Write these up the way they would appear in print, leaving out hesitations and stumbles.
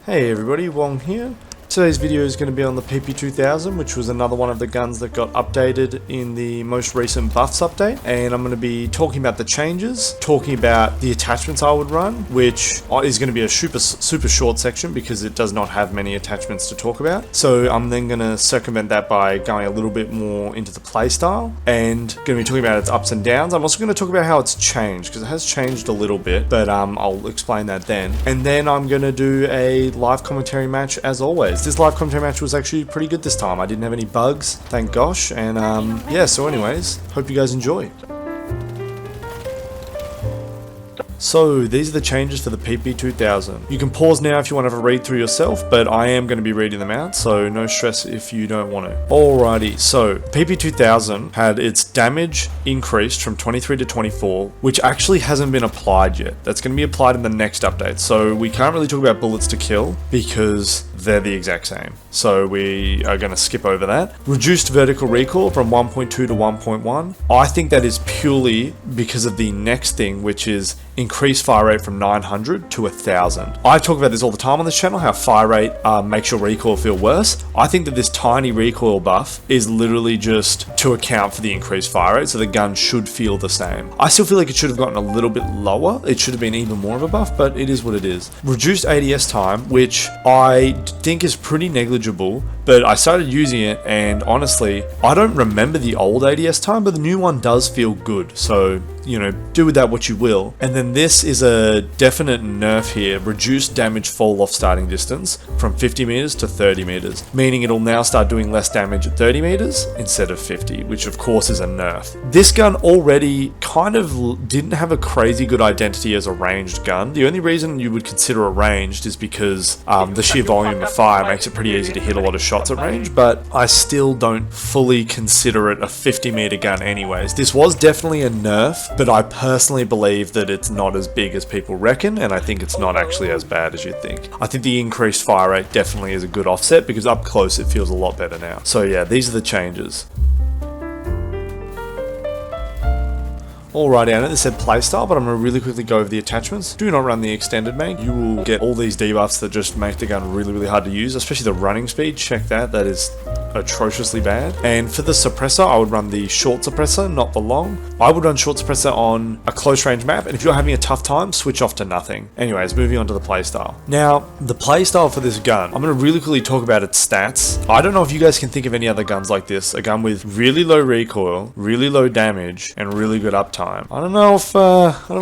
Hey everybody, Wong here. Today's video is going to be on the PP-2000, which was another one of the guns that got updated in the most recent buffs update, and I'm going to be talking about the changes, talking about the attachments I would run, which is going to be a super short section because it does not have many attachments to talk about. So I'm then going to circumvent that by going a little bit more into the playstyle and going to be talking about its ups and downs. I'm also going to talk about how it's changed, because it has changed a little bit, but I'll explain that then. And then I'm going to do a live commentary match as always. This live commentary match was actually pretty good this time. I didn't have any bugs, thank gosh, and yeah, so anyways, hope you guys enjoy. So these are the changes for the PP-2000. You can pause now if you want to have a read through yourself, but I am going to be reading them out, so no stress if you don't want to. Alrighty, so PP-2000 had its damage increased from 23 to 24, which actually hasn't been applied yet. That's going to be applied in the next update, so we can't really talk about bullets to kill because they're the exact same. So we are going to skip over that. Reduced vertical recoil from 1.2 to 1.1. I think that is purely because of the next thing, which is increased fire rate from 900 to 1000. I talk about this all the time on this channel, how fire rate makes your recoil feel worse. I think that this tiny recoil buff is literally just to account for the increased fire rate, so the gun should feel the same. I still feel like it should have gotten a little bit lower. It should have been even more of a buff, but it is what it is. Reduced ADS time, which I think is pretty negligible, but I started using it and honestly, I don't remember the old ADS time, but the new one does feel good. So, you know, do with that what you will. And then this is a definite nerf here. Reduced damage fall off starting distance from 50 meters to 30 meters, meaning it'll now start doing less damage at 30 meters instead of 50, which of course is a nerf. This gun already kind of didn't have a crazy good identity as a ranged gun. The only reason you would consider it ranged is because the sheer volume of fire makes it pretty easy to hit a lot of shots at range, but I still don't fully consider it a 50 meter gun anyways. This was definitely a nerf, but I personally believe that it's not as big as people reckon, and I think it's not actually as bad as you'd think. I think the increased fire rate definitely is a good offset because up close it feels a lot better now. So yeah, these are the changes. Alrighty, I know this said playstyle, but I'm going to really quickly go over the attachments. Do not run the extended mag. You will get all these debuffs that just make the gun really hard to use, especially the running speed. Check that, that is atrociously bad. And for the suppressor, I would run the short suppressor, not the long. I would run short suppressor on a close range map, and if you're having a tough time, switch off to nothing. Anyways, moving on to the playstyle. Now, the playstyle for this gun, I'm going to really quickly talk about its stats. I don't know if you guys can think of any other guns like this. A gun with really low recoil, really low damage, and really good uptime. I don't know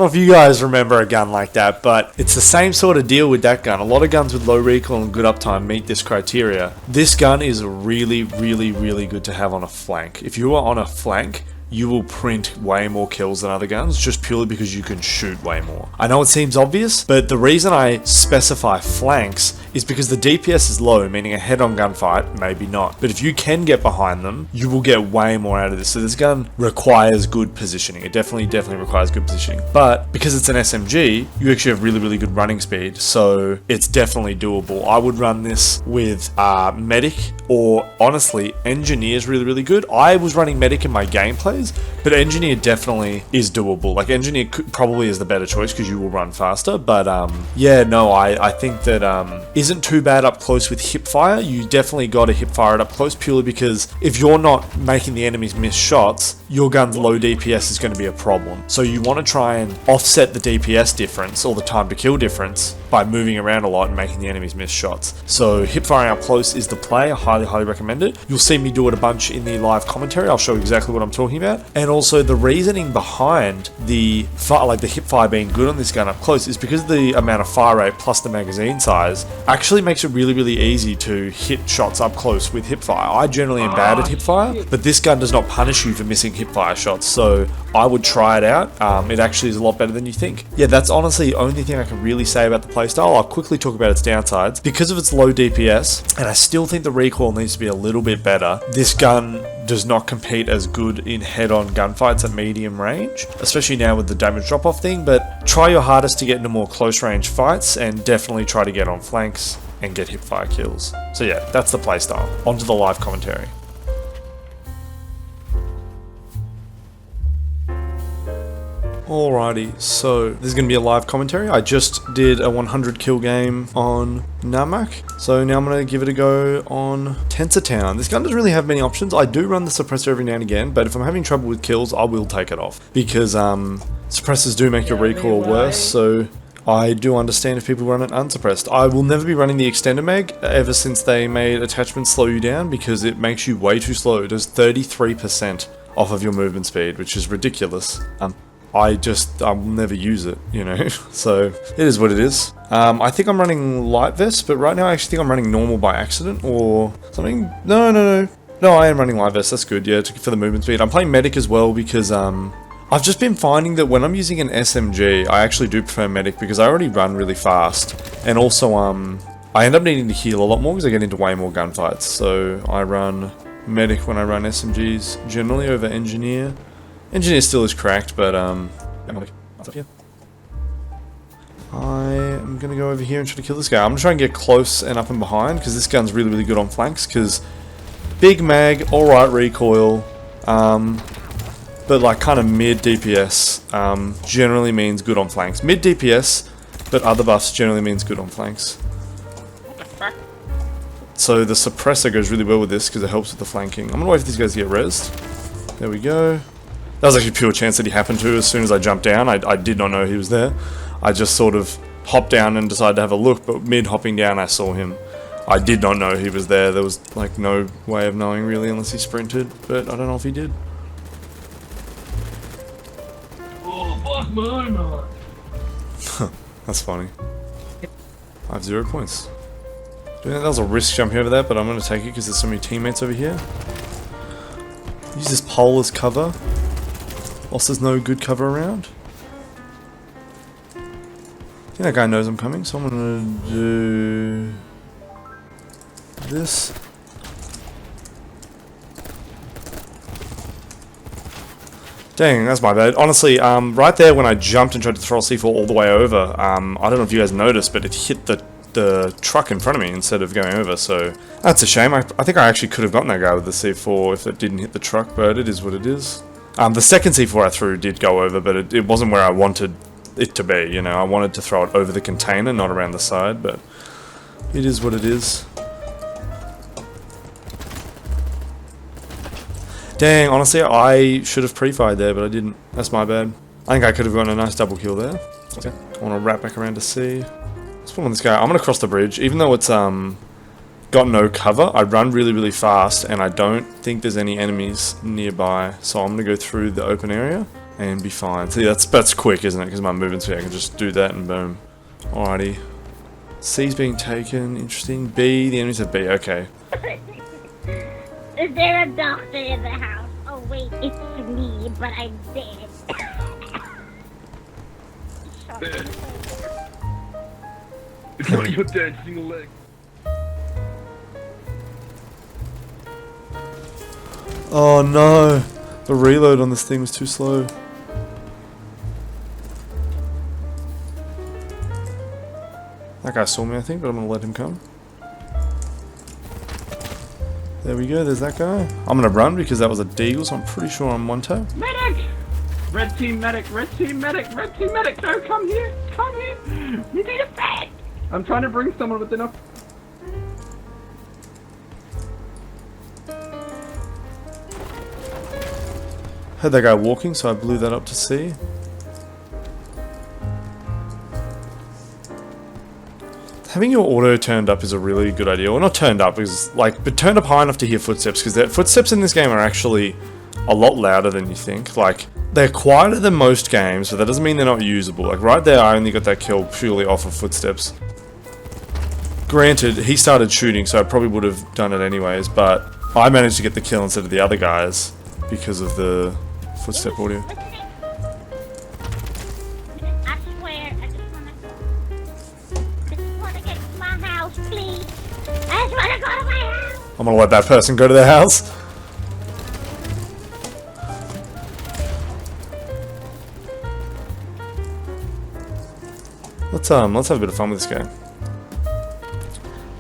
if you guys remember a gun like that, but it's the same sort of deal with that gun. A lot of guns with low recoil and good uptime meet this criteria. This gun is really good to have on a flank. If you are on a flank, you will print way more kills than other guns just purely because you can shoot way more. I know it seems obvious, but the reason I specify flanks is because the DPS is low, meaning a head-on gunfight, maybe not. But if you can get behind them, you will get way more out of this. So this gun requires good positioning. It definitely requires good positioning. But because it's an SMG, you actually have really good running speed, so it's definitely doable. I would run this with medic, or honestly, engineer is really good. I was running medic in my gameplays, but engineer definitely is doable. Like engineer probably is the better choice because you will run faster, but yeah, no, I think that isn't too bad up close with hip fire. You definitely got to hip fire it up close purely because if you're not making the enemies miss shots, your gun's low DPS is going to be a problem. So you want to try and offset the DPS difference or the time to kill difference by moving around a lot and making the enemies miss shots. So hip firing up close is the play. I highly recommend it. You'll see me do it a bunch in the live commentary. I'll show you exactly what I'm talking about. And also the reasoning behind the hip fire being good on this gun up close is because of the amount of fire rate plus the magazine size actually makes it really easy to hit shots up close with hip fire. I generally am bad at hip fire, but this gun does not punish you for missing hip fire shots, so I would try it out. It actually is a lot better than you think. Yeah, that's honestly the only thing I can really say about the playstyle. I'll quickly talk about its downsides. Because of its low DPS, and I still think the recoil needs to be a little bit better, this gun does not compete as good in head-on gunfights at medium range, especially now with the damage drop-off thing, but try your hardest to get into more close-range fights and definitely try to get on flanks and get hip-fire kills. So yeah, that's the playstyle. On to the live commentary. Alrighty, so this is going to be a live commentary. I just did a 100 kill game on Namak, so now I'm going to give it a go on Tensortown. This gun doesn't really have many options. I do run the suppressor every now and again, but if I'm having trouble with kills, I will take it off, because suppressors do make your recoil worse, so I do understand if people run it unsuppressed. I will never be running the extended mag ever since they made attachments slow you down, because it makes you way too slow. It does 33% off of your movement speed, which is ridiculous. I will never use it, you know, so it is what it is. I think I'm running light vest, but right now I actually think I'm running normal by accident or something. No, I am running light vest, that's good, yeah, for the movement speed. I'm playing medic as well because I've just been finding that when I'm using an SMG, I actually do prefer medic because I already run really fast, and also I end up needing to heal a lot more because I get into way more gunfights, so I run medic when I run SMGs generally over engineer. Engineer still is cracked, but I am gonna go over here and try to kill this guy. I'm gonna try and get close and up and behind because this gun's really, really good on flanks. Because big mag, alright recoil, but like kind of mid DPS generally means good on flanks. Mid DPS, but other buffs generally means good on flanks. So the suppressor goes really well with this because it helps with the flanking. I'm gonna wait for these guys to get rezzed. There we go. That was actually pure chance that he happened to. As soon as I jumped down, I did not know he was there. I just sort of hopped down and decided to have a look, but mid hopping down I saw him. I did not know he was there. There was like no way of knowing really unless he sprinted, but I don't know if he did. Oh, fuck mine! That's funny. I have 0 points. That was a risk jump over there, but I'm going to take it because there's so many teammates over here. Use this pole as cover. Whilst there's no good cover around. I think that guy knows I'm coming, so I'm gonna do this. Dang, that's my bad. Honestly, right there when I jumped and tried to throw a C4 all the way over, I don't know if you guys noticed, but it hit the truck in front of me instead of going over, so that's a shame. I think I actually could have gotten that guy with the C4 if it didn't hit the truck, but it is what it is. The second C4 I threw did go over, but it wasn't where I wanted it to be, you know. I wanted to throw it over the container, not around the side, but it is what it is. Dang, honestly, I should have pre-fired there, but I didn't. That's my bad. I think I could have gotten a nice double kill there. Okay. I want to wrap back around to C. Let's pull on this guy. I'm going to cross the bridge, even though it's got no cover. I run really, really fast, and I don't think there's any enemies nearby, so I'm gonna go through the open area and be fine. See, that's quick, isn't it? Because my movement speed, I can just do that and boom. Alrighty. C's being taken. Interesting. B. The enemies have B. Okay. Is there a doctor in the house? Oh wait, it's me, but I'm dead. It's not your dancing leg. Oh no! The reload on this thing was too slow. That guy saw me, I think, but I'm gonna let him come. There we go, there's that guy. I'm gonna run because that was a deagle, so I'm pretty sure I'm one tap. Medic! Red team medic, red team medic, red team medic! No, come here! Come here! You need a bag! I'm trying to bring someone with enough. Heard that guy walking, so I blew that up to C. Having your auto turned up is a really good idea. Well, not turned up, but turned up high enough to hear footsteps, because the footsteps in this game are actually a lot louder than you think. Like, they're quieter than most games, but that doesn't mean they're not usable. Like, right there, I only got that kill purely off of footsteps. Granted, he started shooting, so I probably would have done it anyways, but I managed to get the kill instead of the other guys because of the footstep audio. I swear, I just wanna get to my house, please. I just wanna go to my house. I'm gonna let that person go to their house. Let's have a bit of fun with this game.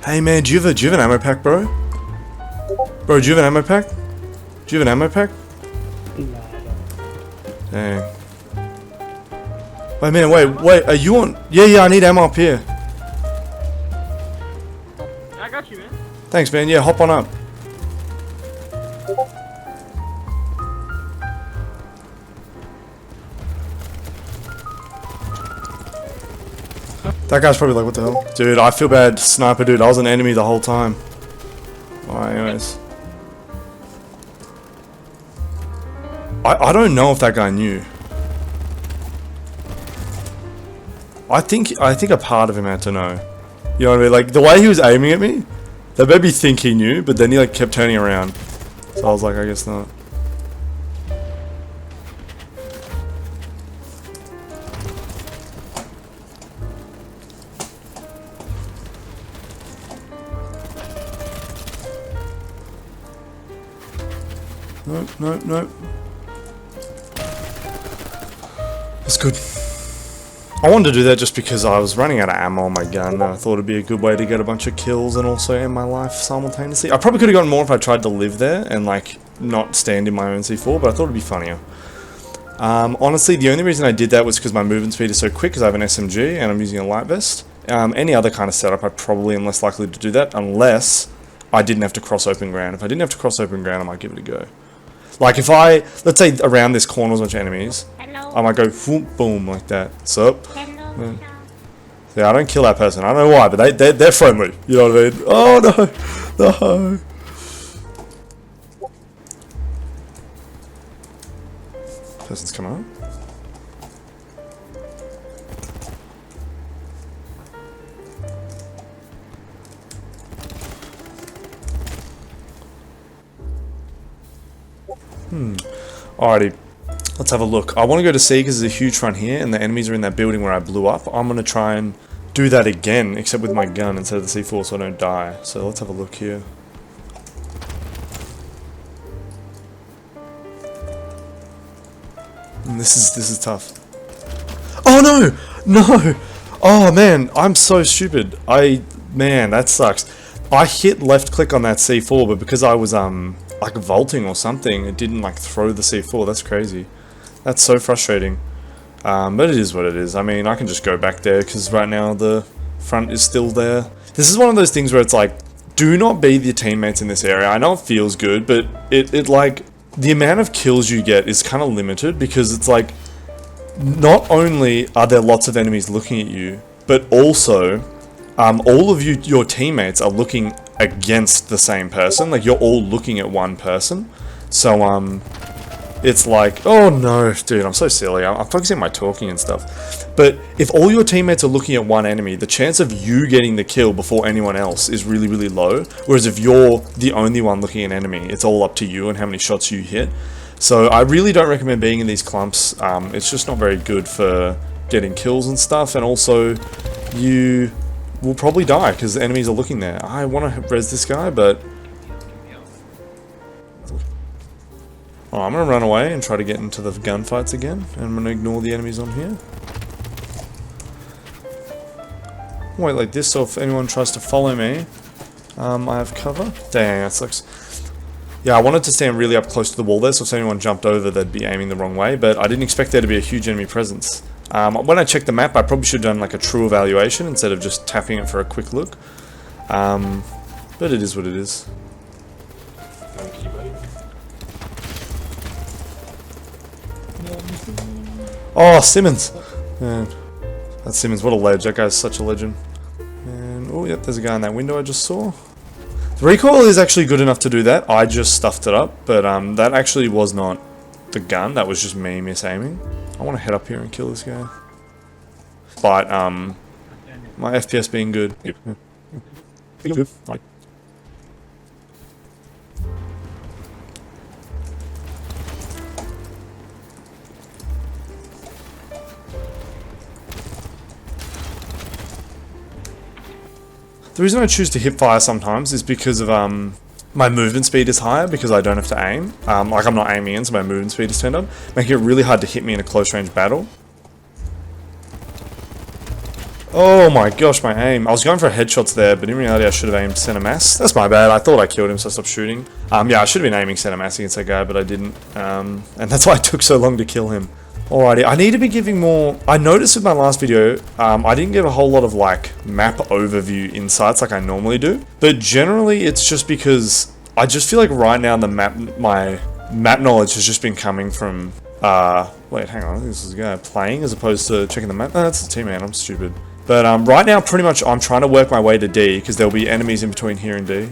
Hey man, do you have an ammo pack, bro? Bro, do you have an ammo pack? Do you have an ammo pack? Dang. Wait, man, wait, are you on? Yeah, I need ammo up here. I got you, man. Thanks, man. Yeah, hop on up. That guy's probably like, what the hell? Dude, I feel bad, sniper dude. I was an enemy the whole time. Alright, anyways. I don't know if that guy knew. I think a part of him had to know. You know what I mean? Like, the way he was aiming at me, they made me think he knew, but then he like kept turning around. So I was like, I guess not. Nope. That's good. I wanted to do that just because I was running out of ammo on my gun, and I thought it'd be a good way to get a bunch of kills and also end my life simultaneously. I probably could have gotten more if I tried to live there and like not stand in my own C4, but I thought it'd be funnier. Honestly, the only reason I did that was because my movement speed is so quick because I have an SMG and I'm using a light vest. Any other kind of setup, I probably am less likely to do that unless I didn't have to cross open ground. If I didn't have to cross open ground, I might give it a go. Like if I, let's say around this corner was a bunch of enemies, Hello. I might go boom like that. Sup? Hello. Yeah, I don't kill that person. I don't know why, but they're friendly. You know what I mean? Oh no, no. Person's coming up. Alrighty, let's have a look. I want to go to C because there's a huge front here and the enemies are in that building where I blew up. I'm going to try and do that again, except with my gun instead of the C4 so I don't die. So let's have a look here. And this is tough. Oh no! No! Oh man, I'm so stupid. Man, that sucks. I hit left click on that C4, but because I was like vaulting or something, it didn't like throw the C4. That's crazy. That's so frustrating. But it is what it is. I mean, I can just go back there because right now the front is still there. This is one of those things where it's like, do not be the teammates in this area. I know it feels good, but it like, the amount of kills you get is kind of limited because it's like, not only are there lots of enemies looking at you, but also, all of your teammates are looking against the same person. Like, you're all looking at one person. So, it's like, oh no, dude, I'm so silly. I'm focusing on my talking and stuff. But if all your teammates are looking at one enemy, the chance of you getting the kill before anyone else is really, really low. Whereas if you're the only one looking at an enemy, it's all up to you and how many shots you hit. So I really don't recommend being in these clumps. It's just not very good for getting kills and stuff. And also, you will probably die because the enemies are looking there. I want to res this guy, but oh, I'm going to run away and try to get into the gunfights again. And I'm going to ignore the enemies on here. Wait like this, so if anyone tries to follow me, I have cover. Dang, that sucks. Yeah, I wanted to stand really up close to the wall there, so if anyone jumped over, they'd be aiming the wrong way, but I didn't expect there to be a huge enemy presence. When I checked the map, I probably should have done like a true evaluation instead of just tapping it for a quick look. But it is what it is. Oh, Simmons! Man, that's Simmons, what a ledge, that guy's such a legend. And, oh yep, there's a guy in that window I just saw. The recoil is actually good enough to do that, I just stuffed it up, but that actually was not the gun, that was just me misaiming. I want to head up here and kill this guy. But, my FPS being good. The reason I choose to hip fire sometimes is because of my movement speed is higher because I don't have to aim. Like I'm not aiming in, so my movement speed is turned up, making it really hard to hit me in a close range battle. Oh my gosh, my aim. I was going for headshots there, but in reality I should have aimed center mass. That's my bad, I thought I killed him, so I stopped shooting. Yeah, I should have been aiming center mass against that guy, but I didn't. And that's why it took so long to kill him. Alrighty, I need to be giving more... I noticed with my last video, I didn't get a whole lot of like map overview insights like I normally do. But generally it's just because I just feel like right now my map knowledge has just been coming from... wait, hang on, I think this is a guy playing as opposed to checking the map. No, that's the teammate, I'm stupid. But right now pretty much I'm trying to work my way to D because there'll be enemies in between here and D.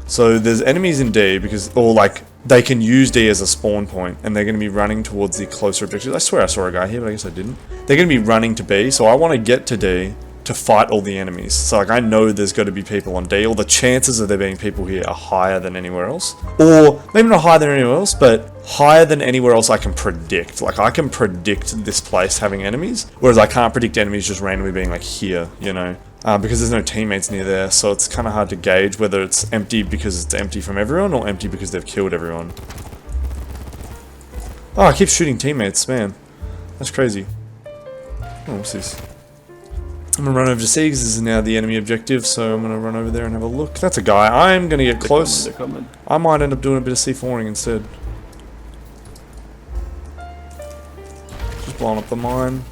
So there's enemies in D because, or like, they can use D as a spawn point and they're going to be running towards the closer objectives. I swear I saw a guy here, but I guess I didn't. They're going to be running to B, so I want to get to D to fight all the enemies. So like, I know there's got to be people on D, or the chances of there being people here are higher than anywhere else. Or, maybe not higher than anywhere else, but higher than anywhere else I can predict. Like, I can predict this place having enemies, whereas I can't predict enemies just randomly being like here, you know. Because there's no teammates near there, so it's kind of hard to gauge whether it's empty because it's empty from everyone or empty because they've killed everyone. Oh, I keep shooting teammates, man. That's crazy. Oh, what's this? I'm gonna run over to C because this is now the enemy objective, so I'm gonna run over there and have a look. That's a guy. I'm gonna get close. They're coming. I might end up doing a bit of C4ing instead. Just blowing up the mine.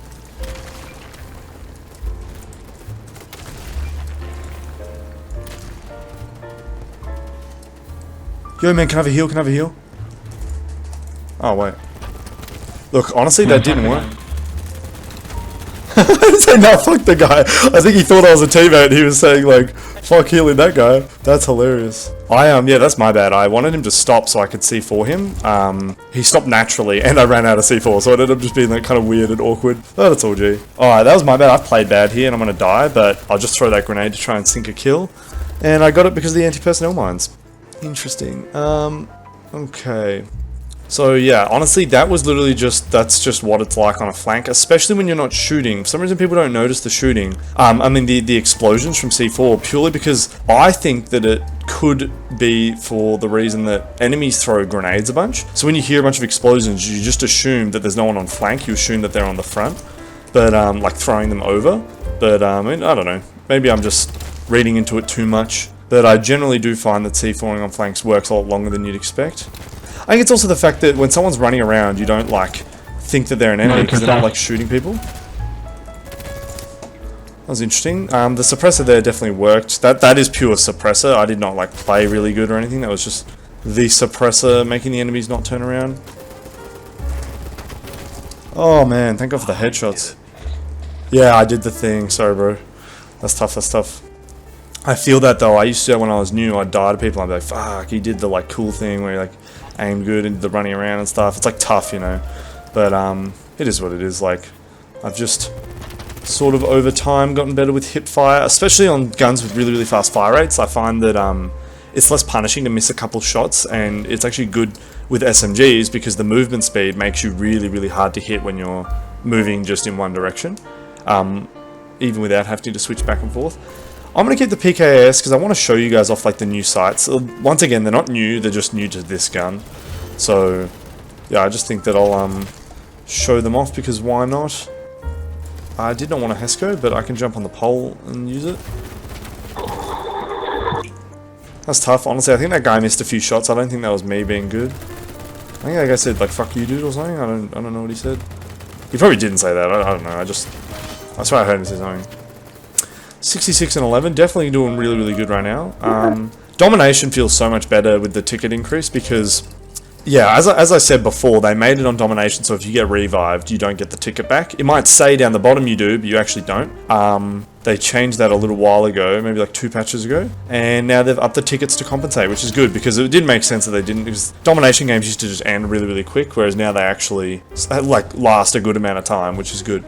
Yo man, can I have a heal? Can I have a heal? Oh wait. Look, honestly that didn't work. I didn't say no, fuck the guy. I think he thought I was a teammate and he was saying like, fuck healing that guy. That's hilarious. Yeah, that's my bad. I wanted him to stop so I could C4 him. He stopped naturally and I ran out of C4, so it ended up just being like kind of weird and awkward. But it's all G. Alright, that was my bad. I've played bad here and I'm gonna die, but I'll just throw that grenade to try and sink a kill. And I got it because of the anti-personnel mines. Interesting. Okay. So yeah, honestly, that was literally that's just what it's like on a flank, especially when you're not shooting. For some reason, people don't notice the shooting. I mean, the explosions from C4, purely because I think that it could be for the reason that enemies throw grenades a bunch. So when you hear a bunch of explosions, you just assume that there's no one on flank. You assume that they're on the front, but like throwing them over. But I mean, I don't know. Maybe I'm just reading into it too much. But I generally do find that C4ing on flanks works a lot longer than you'd expect. I think it's also the fact that when someone's running around, you don't like think that they're an enemy because they're not like shooting people. That was interesting. The suppressor there definitely worked. That is pure suppressor. I did not like play really good or anything. That was just the suppressor making the enemies not turn around. Oh man, thank God for the headshots. Yeah, I did the thing. Sorry, bro. That's tough. That's tough. I feel that though. I used to, when I was new, I'd die to people. I'd be like, fuck, he did the like cool thing where he like aimed good and did the running around and stuff. It's like tough, you know. But it is what it is. Like, I've just sort of over time gotten better with hip fire, especially on guns with really, really fast fire rates. I find that it's less punishing to miss a couple shots, and it's actually good with SMGs because the movement speed makes you really, really hard to hit when you're moving just in one direction, even without having to switch back and forth. I'm going to keep the PKS because I want to show you guys off like the new sights. Once again, they're not new, they're just new to this gun. So, yeah, I just think that I'll show them off because why not? I did not want a HESCO, but I can jump on the pole and use it. That's tough, honestly. I think that guy missed a few shots. I don't think that was me being good. I think that guy said, like, fuck you, dude, or something. I don't know what he said. He probably didn't say that. I don't know. I swear I heard him say something. 66 and 11, definitely doing really, really good right now. Domination feels so much better with the ticket increase because, yeah, as I said before, they made it on Domination, so if you get revived, you don't get the ticket back. It might say down the bottom you do, but you actually don't. They changed that a little while ago, maybe like 2 patches ago, and now they've upped the tickets to compensate, which is good, because it didn't make sense that they didn't, because Domination games used to just end really, really quick, whereas now they actually, like, last a good amount of time, which is good.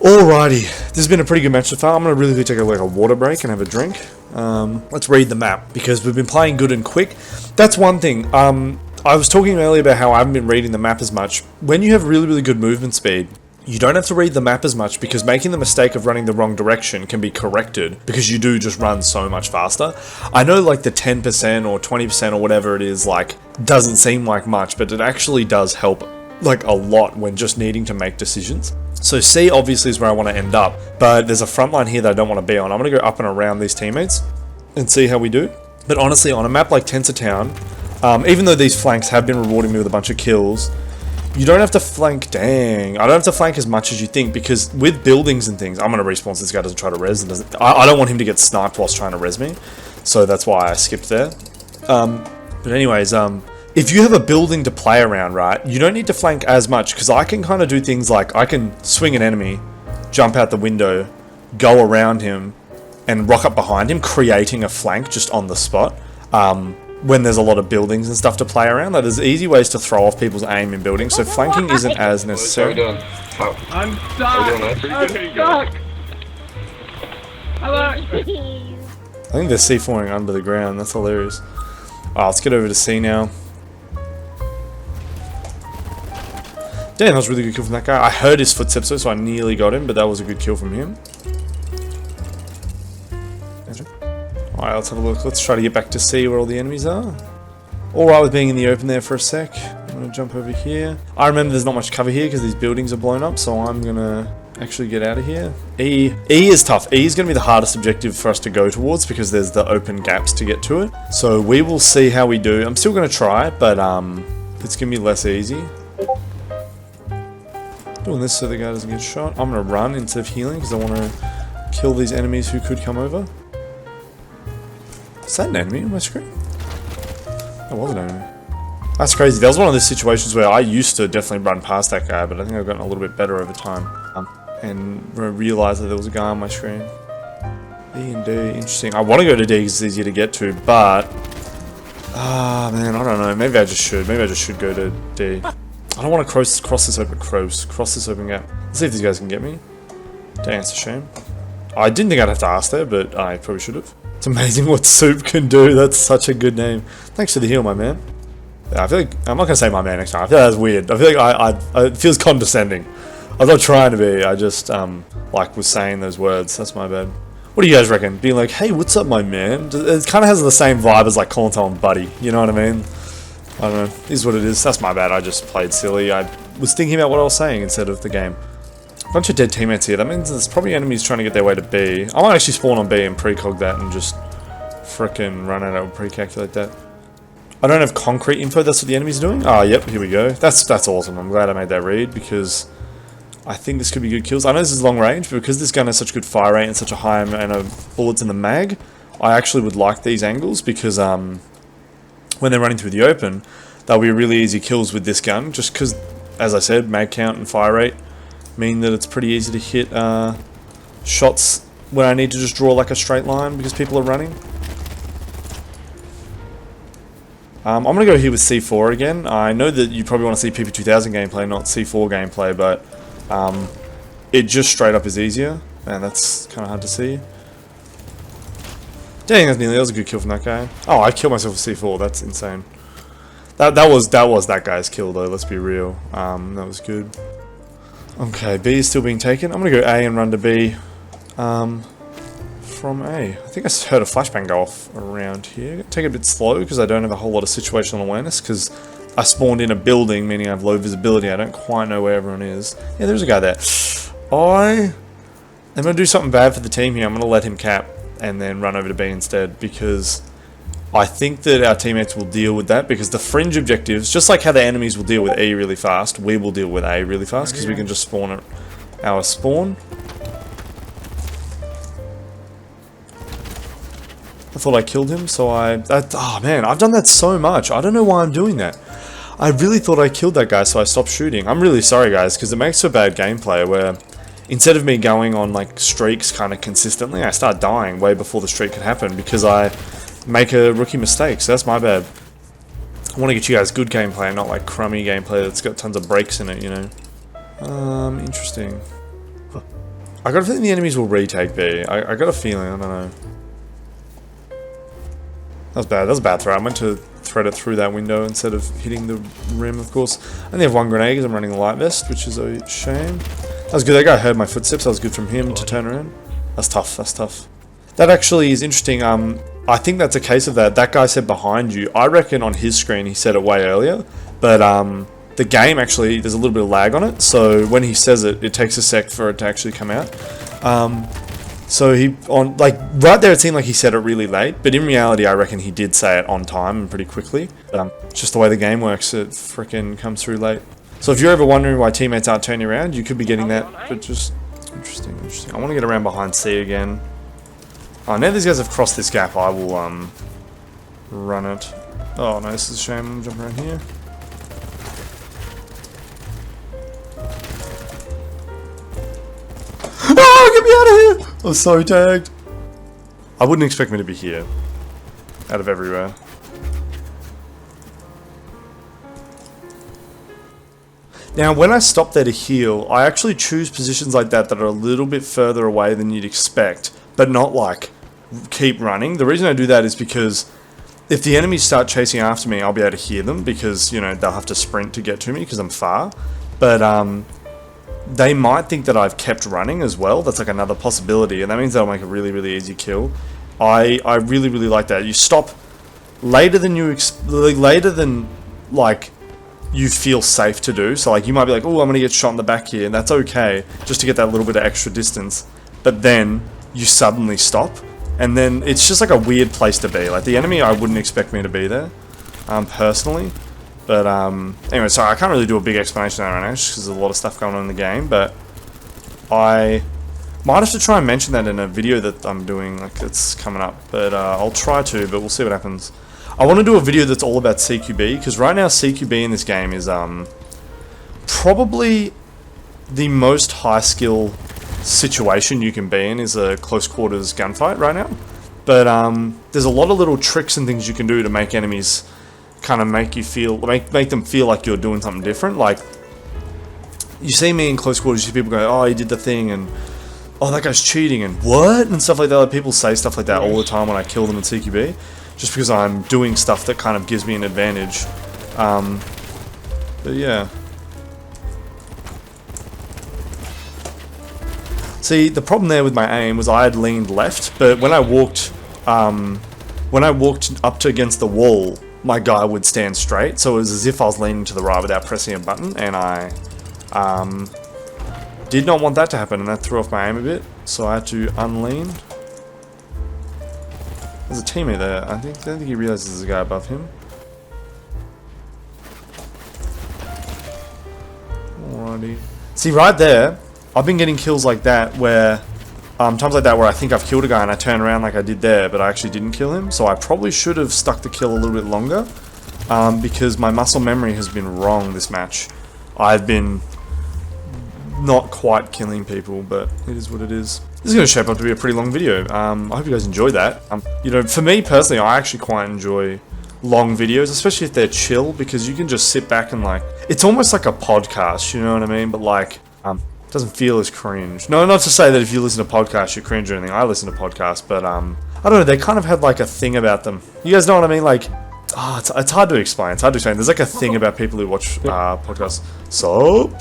Alrighty, this has been a pretty good match so far. I'm going to really take a water break and have a drink. Let's read the map, because we've been playing good and quick. That's one thing. I was talking earlier about how I haven't been reading the map as much. When you have really, really good movement speed, you don't have to read the map as much, because making the mistake of running the wrong direction can be corrected, because you do just run so much faster. I know like the 10% or 20% or whatever it is, like, doesn't seem like much, but it actually does help like a lot when just needing to make decisions. So C obviously is where I want to end up, but there's a front line here that I don't want to be on. I'm going to go up and around these teammates and see how we do. But honestly, on a map like Tensortown, even though these flanks have been rewarding me with a bunch of kills, You don't have to flank, dang. I don't have to flank as much as you think, because with buildings and things, I'm going to respawn so this guy doesn't try to res. And I don't want him to get sniped whilst trying to res me. So that's why I skipped there. But anyways, if you have a building to play around, right, you don't need to flank as much, because I can kind of do things like, I can swing an enemy, jump out the window, go around him, and rock up behind him, creating a flank just on the spot. When there's a lot of buildings and stuff to play around, like, there's easy ways to throw off people's aim in buildings, so flanking isn't as necessary. I'm stuck! I'm stuck! Hello! I think they're C4ing under the ground, that's hilarious. Alright, let's get over to C now. Damn, that was a really good kill from that guy. I heard his footsteps though, so I nearly got him, but that was a good kill from him. Alright, let's have a look. Let's try to get back to C where all the enemies are. Alright with being in the open there for a sec. I'm going to jump over here. I remember there's not much cover here because these buildings are blown up, so I'm going to actually get out of here. E is tough. E is going to be the hardest objective for us to go towards because there's the open gaps to get to it. So we will see how we do. I'm still going to try it, but it's going to be less easy. Doing this so the guy doesn't get shot. I'm going to run instead of healing because I want to kill these enemies who could come over. Is that an enemy on my screen? That was an enemy. That's crazy. That was one of those situations where I used to definitely run past that guy, but I think I've gotten a little bit better over time. And realised that there was a guy on my screen. E and D, interesting. I want to go to D because it's easier to get to, but... man, I don't know. Maybe I just should. Maybe I just should go to D. I don't want to cross this open gap. Let's see if these guys can get me. Dang, it's a shame. I didn't think I'd have to ask there, but I probably should have. It's amazing what Soup can do. That's such a good name. Thanks for the heal, my man. Yeah, I feel like I'm not gonna say my man next time. I feel like that's weird. I feel like it feels condescending. I'm not trying to be. I just like was saying those words. That's my bad. What do you guys reckon? Being like, hey, what's up, my man? It kind of has the same vibe as like calling someone buddy. You know what I mean? I don't know. This is what it is. That's my bad. I just played silly. I was thinking about what I was saying instead of the game. Bunch of dead teammates here. That means there's probably enemies trying to get their way to B. I might actually spawn on B and precog that and just frickin' run out and pre-calculate that. I don't have concrete info. That's what the enemy's doing. Oh, yep. Here we go. That's awesome. I'm glad I made that read because I think this could be good kills. I know this is long range, but because this gun has such good fire rate and such a high amount of bullets in the mag, I actually would like these angles because when they're running through the open, they'll be really easy kills with this gun. Just because, as I said, mag count and fire rate mean that it's pretty easy to hit shots when I need to just draw like a straight line because people are running. I'm going to go here with C4 again. I know that you probably want to see PP-2000 gameplay, not C4 gameplay, but it just straight up is easier. Man, that's kind of hard to see. Dang, that was a good kill from that guy. Oh, I killed myself with C4. That's insane. That was that guy's kill though. Let's be real. That was good. Okay, B is still being taken. I'm gonna go A and run to B. From A. I think I heard a flashbang go off around here. Take it a bit slow because I don't have a whole lot of situational awareness because I spawned in a building, meaning I have low visibility. I don't quite know where everyone is. Yeah, there's a guy there. I'm gonna do something bad for the team here. I'm gonna let him cap and then run over to B instead because I think that our teammates will deal with that because the fringe objectives, just like how the enemies will deal with E really fast, we will deal with A really fast because we can just spawn at our spawn. I thought I killed him, so oh man, I've done that so much. I don't know why I'm doing that. I really thought I killed that guy, so I stopped shooting. I'm really sorry, guys, because it makes for bad gameplay where instead of me going on like streaks kind of consistently, I start dying way before the streak could happen because I make a rookie mistake, so that's my bad. I want to get you guys good gameplay, not like crummy gameplay that's got tons of breaks in it, you know. Interesting. I got a feeling the enemies will retake B. I got a feeling, I don't know. That was bad. That was a bad throw. I meant to thread it through that window instead of hitting the rim, of course. I only have one grenade because I'm running the light vest, which is a shame. That was good. That guy heard my footsteps. That was good from him to turn around. That's tough. That's tough. That actually is interesting. I think that's a case of that. That guy said behind you. I reckon on his screen he said it way earlier. But the game actually, there's a little bit of lag on it. So when he says it, it takes a sec for it to actually come out. So right there it seemed like he said it really late, but in reality I reckon he did say it on time and pretty quickly. It's just the way the game works, it frickin' comes through late. So if you're ever wondering why teammates aren't turning around, you could be getting that, but just interesting. I want to get around behind C again. Oh, now these guys have crossed this gap, I will run it. Oh no, this is a shame. I'm jumping around here. Oh, get me out of here! I'm so tagged. I wouldn't expect me to be here. Out of everywhere. Now, when I stop there to heal, I actually choose positions like that that are a little bit further away than you'd expect, but not like keep running. The reason I do that is because if the enemies start chasing after me, I'll be able to hear them because, you know, they'll have to sprint to get to me because I'm far. But they might think that I've kept running as well. That's like another possibility, and that means that'll make a really, really easy kill. I really, really like that. You stop later than like you feel safe to do. So like you might be like, oh, I'm gonna get shot in the back here, and that's okay, just to get that little bit of extra distance. But then you suddenly stop, and then it's just like a weird place to be. Like the enemy, I wouldn't expect me to be there, personally. But anyway, sorry, I can't really do a big explanation on that right now, just because there's a lot of stuff going on in the game. But I might have to try and mention that in a video that I'm doing, like it's coming up. But I'll try to, but we'll see what happens. I want to do a video that's all about CQB, because right now CQB in this game is probably the most high skill situation you can be in is a close quarters gunfight right now. But there's a lot of little tricks and things you can do to make enemies kind of make you feel, make them feel like you're doing something different. Like you see me in close quarters, you see people go, oh, he did the thing, and oh, that guy's cheating, and what, and stuff like that. Like, people say stuff like that all the time when I kill them in CQB. Just because I'm doing stuff that kind of gives me an advantage. But yeah. See, the problem there with my aim was I had leaned left, but when I walked up to against the wall, my guy would stand straight, so it was as if I was leaning to the right without pressing a button, and I did not want that to happen, and that threw off my aim a bit, so I had to unlean. There's a teammate there. I don't think he realizes there's a guy above him. Alrighty. See, right there, I've been getting kills like that where, times like that where I think I've killed a guy and I turn around like I did there, but I actually didn't kill him. So I probably should have stuck the kill a little bit longer, because my muscle memory has been wrong this match. I've been not quite killing people, but it is what it is. This is going to shape up to be a pretty long video. I hope you guys enjoyed that. You know, for me personally, I actually quite enjoy long videos, especially if they're chill, because you can just sit back and like, it's almost like a podcast, you know what I mean? But like, it doesn't feel as cringe. No, not to say that if you listen to podcasts, you're cringe or anything. I listen to podcasts, but I don't know, they kind of had like a thing about them. You guys know what I mean? Like, it's hard to explain. It's hard to explain. There's like a thing about people who watch podcasts. So,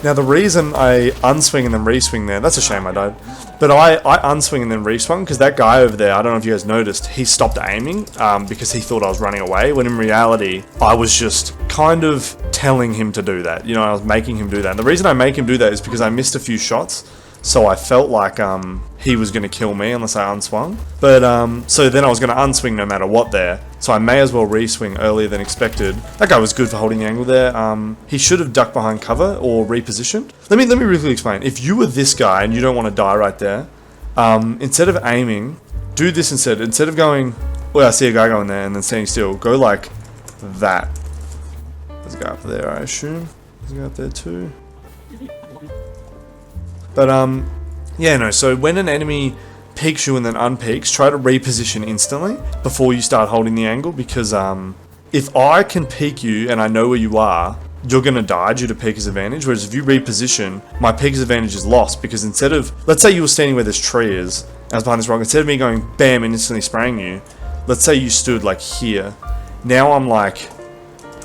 now the reason I unswing and then reswing there, that's a shame I died, but I unswing and then reswung because that guy over there, I don't know if you guys noticed, he stopped aiming because he thought I was running away, when in reality, I was just kind of telling him to do that. You know, I was making him do that. And the reason I make him do that is because I missed a few shots, so I felt like he was going to kill me unless I unswung. But so then I was going to unswing no matter what there, so I may as well reswing earlier than expected. That guy was good for holding the angle there. He should have ducked behind cover or repositioned. Let me really explain. If you were this guy and you don't want to die right there, instead of aiming, do this instead. Instead of going, well, I see a guy going there and then standing still, go like that. There's a guy up there, I assume. There's a guy up there too. But yeah, no, so when an enemy peeks you and then unpeaks, try to reposition instantly before you start holding the angle, because if I can peek you and I know where you are, you're going to die due to peeker's advantage, whereas if you reposition, my peeker's advantage is lost, because instead of, let's say you were standing where this tree is, I was behind this rock, instead of me going bam and instantly spraying you, let's say you stood like here, now I'm like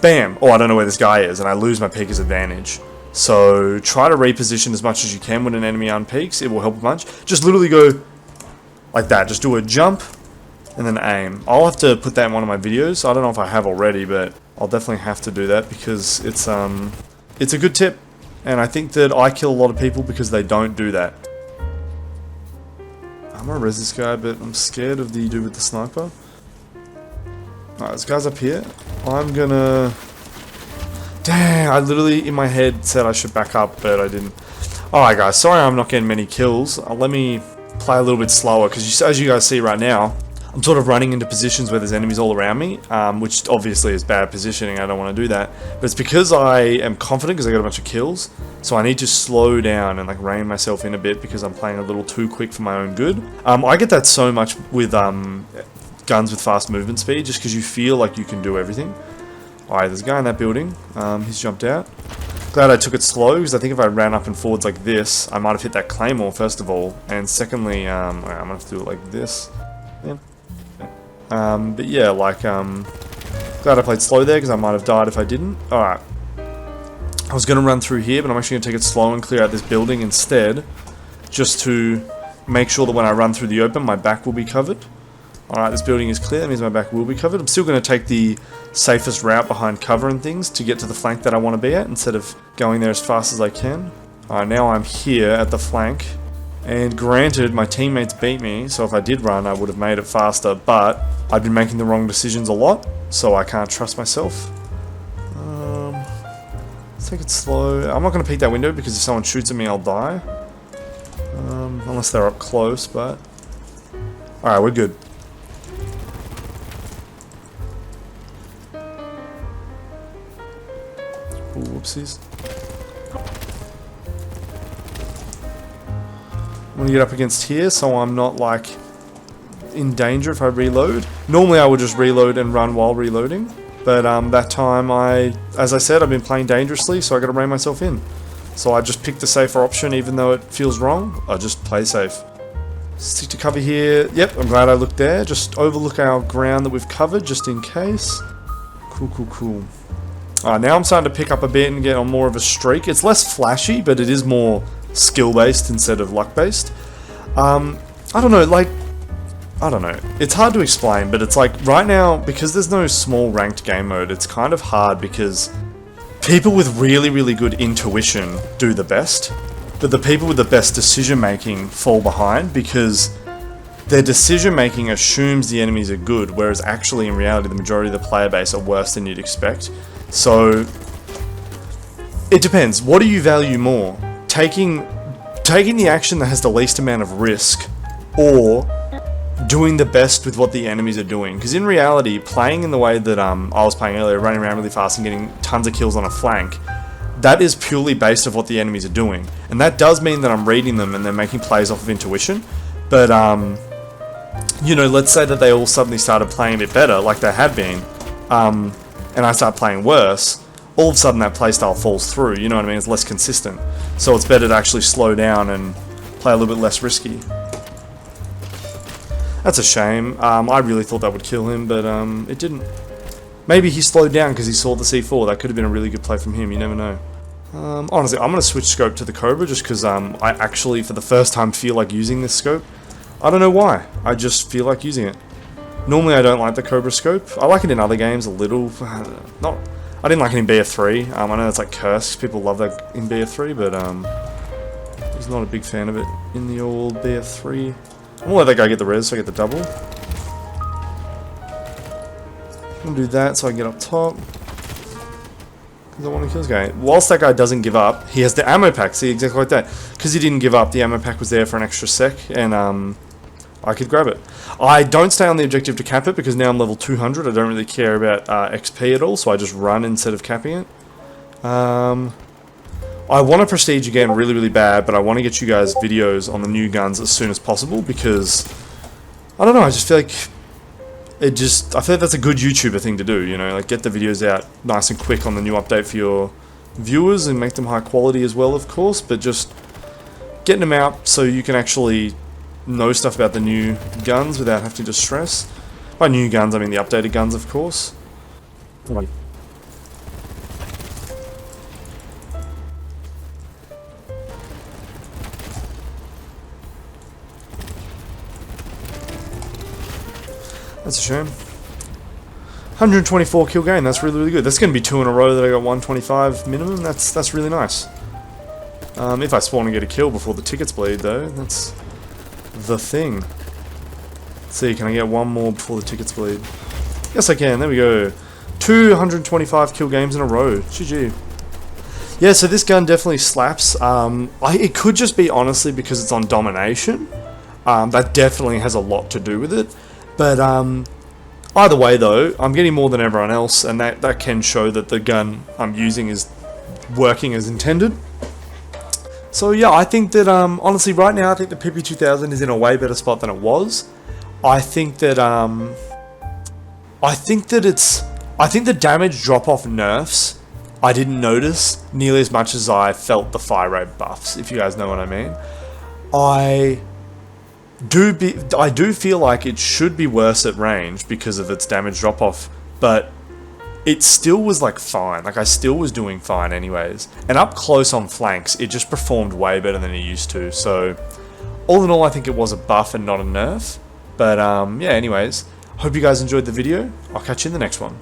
bam, oh, I don't know where this guy is, and I lose my peeker's advantage. So try to reposition as much as you can when an enemy unpeaks, it will help a bunch. Just literally go like that, just do a jump and then aim. I'll have to put that in one of my videos. I don't know if I have already, but I'll definitely have to do that because it's a good tip, and I think that I kill a lot of people because they don't do that. I'm gonna res this guy, but I'm scared of the dude with the sniper. Alright, this guy's up here. I'm gonna... Dang, I literally in my head said I should back up, but I didn't. Alright guys, sorry I'm not getting many kills. Let me play a little bit slower, because as you guys see right now, I'm sort of running into positions where there's enemies all around me, which obviously is bad positioning, I don't want to do that. But it's because I am confident because I got a bunch of kills, so I need to slow down and like rein myself in a bit because I'm playing a little too quick for my own good. I get that so much with guns with fast movement speed, just because you feel like you can do everything. Alright, there's a guy in that building, he's jumped out. Glad I took it slow, because I think if I ran up and forwards like this, I might have hit that claymore first of all, and secondly, alright, I'm gonna have to do it like this. Yeah. But yeah, like, glad I played slow there, because I might have died if I didn't. Alright. I was gonna run through here, but I'm actually gonna take it slow and clear out this building instead, just to make sure that when I run through the open, my back will be covered. Alright, this building is clear, that means my back will be covered. I'm still going to take the safest route behind cover and things to get to the flank that I want to be at, instead of going there as fast as I can. Alright, now I'm here at the flank, and granted, my teammates beat me, so if I did run, I would have made it faster, but I've been making the wrong decisions a lot, so I can't trust myself. Let's take it slow. I'm not going to peek that window, because if someone shoots at me, I'll die. Unless they're up close, but... Alright, we're good. Ooh, whoopsies. I'm gonna get up against here so I'm not like in danger if I reload. Normally I would just reload and run while reloading, but that time as I said, I've been playing dangerously, so I gotta rein myself in. So I just picked the safer option even though it feels wrong. I just play safe. Stick to cover here. Yep, I'm glad I looked there. Just overlook our ground that we've covered just in case. Cool, cool, cool. Now I'm starting to pick up a bit and get on more of a streak. It's less flashy, but it is more skill-based instead of luck-based. I don't know, like... I don't know. It's hard to explain, but it's like, right now, because there's no small ranked game mode, it's kind of hard because people with really, really good intuition do the best, but the people with the best decision-making fall behind because their decision-making assumes the enemies are good, whereas actually, in reality, the majority of the player base are worse than you'd expect. So, it depends. What do you value more? Taking the action that has the least amount of risk, or doing the best with what the enemies are doing? Because in reality, playing in the way that I was playing earlier, running around really fast and getting tons of kills on a flank, that is purely based off what the enemies are doing. And that does mean that I'm reading them and they're making plays off of intuition, but you know, let's say that they all suddenly started playing a bit better, like they had been, and I start playing worse, all of a sudden that playstyle falls through, you know what I mean? It's less consistent. So it's better to actually slow down and play a little bit less risky. That's a shame. I really thought that would kill him, but it didn't. Maybe he slowed down because he saw the C4. That could have been a really good play from him, you never know. Honestly, I'm going to switch scope to the Cobra just because I actually, for the first time, feel like using this scope. I don't know why. I just feel like using it. Normally I don't like the Cobra scope. I like it in other games a little. I didn't like it in BF3. I know that's like cursed. People love that in BF3, but I was not a big fan of it in the old BF3. I'm gonna let that guy get the res so I get the double. I'm gonna do that so I can get up top. Because I want to kill this guy. Whilst that guy doesn't give up, he has the ammo pack. See, exactly like that. Because he didn't give up, the ammo pack was there for an extra sec, and I could grab it. I don't stay on the objective to cap it because now I'm level 200. I don't really care about XP at all, so I just run instead of capping it. I want to prestige again really, really bad, but I want to get you guys videos on the new guns as soon as possible because, I don't know, I just feel like I feel like that's a good YouTuber thing to do, you know, like get the videos out nice and quick on the new update for your viewers and make them high quality as well, of course, but just getting them out so you can actually know stuff about the new guns without having to stress. By new guns, I mean the updated guns, of course. That's a shame. 124 kill game, that's really, really good. That's going to be 2 in a row that I got 125 minimum. That's really nice. If I spawn and get a kill before the tickets bleed, though, that's the thing. Let's see, can I get one more before the tickets bleed? Yes, I can. There we go. 225 kill games in a row. GG. Yeah, so this gun definitely slaps. It could just be, honestly, because it's on domination. That definitely has a lot to do with it. But either way, though, I'm getting more than everyone else, and that can show that the gun I'm using is working as intended. So yeah, I think that honestly, right now, I think the PP-2000 is in a way better spot than it was. I think that the damage drop off nerfs I didn't notice nearly as much as I felt the fire rate buffs, if you guys know what I mean. I do feel like it should be worse at range because of its damage drop off, but it still was like fine. Like I still was doing fine anyways. And up close on flanks, it just performed way better than it used to. So all in all, I think it was a buff and not a nerf. But yeah, anyways, hope you guys enjoyed the video. I'll catch you in the next one.